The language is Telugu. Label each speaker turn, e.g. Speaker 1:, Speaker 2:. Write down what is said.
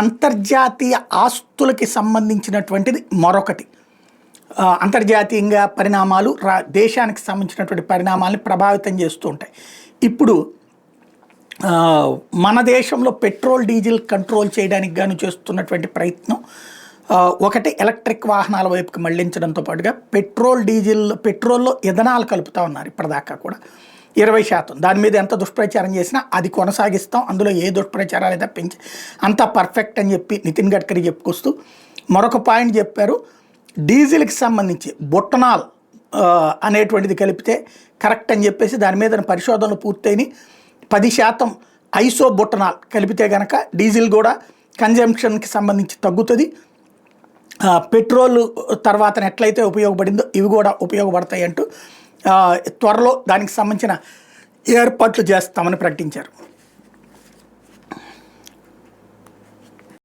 Speaker 1: అంతర్జాతీయ ఆస్తులకి సంబంధించినటువంటిది మరొకటి. అంతర్జాతీయంగా పరిణామాలు దేశానికి సంబంధించినటువంటి పరిణామాలని ప్రభావితం చేస్తూ ఉంటాయి. ఇప్పుడు మన దేశంలో పెట్రోల్ డీజిల్ కంట్రోల్ చేయడానికి గాను చేస్తున్నటువంటి ప్రయత్నం ఒకటి ఎలక్ట్రిక్ వాహనాల వైపుకి మళ్లించడంతో పాటుగా పెట్రోల్లో ఇథనాల్ కలుపుతూ ఉన్నారు ఇప్పటిదాకా కూడా 20%. దాని మీద ఎంత దుష్ప్రచారం చేసినా అది కొనసాగిస్తాం, అందులో ఏ దుష్ప్రచారాలు తప్పించి అంతా పర్ఫెక్ట్ అని చెప్పి నితిన్ గడ్కరీ చెప్పుకొస్తూ మరొక పాయింట్ చెప్పారు. డీజిల్కి సంబంధించి బొట్టనాల్ అనేటువంటిది కలిపితే కరెక్ట్ అని చెప్పేసి దాని మీద పరిశోధనలు పూర్తయినాయి. 10% ఐసో బొట్టనాల్ కలిపితే కనుక డీజిల్ కూడా కన్జంప్షన్కి సంబంధించి తగ్గుతుంది. పెట్రోల్ తర్వాత ఎట్లయితే ఉపయోగపడిందో ఇవి కూడా ఉపయోగపడతాయి అంటూ త్వరలో దానికి సంబంధించిన ఏర్పాట్లు చేస్తామని ప్రకటించారు.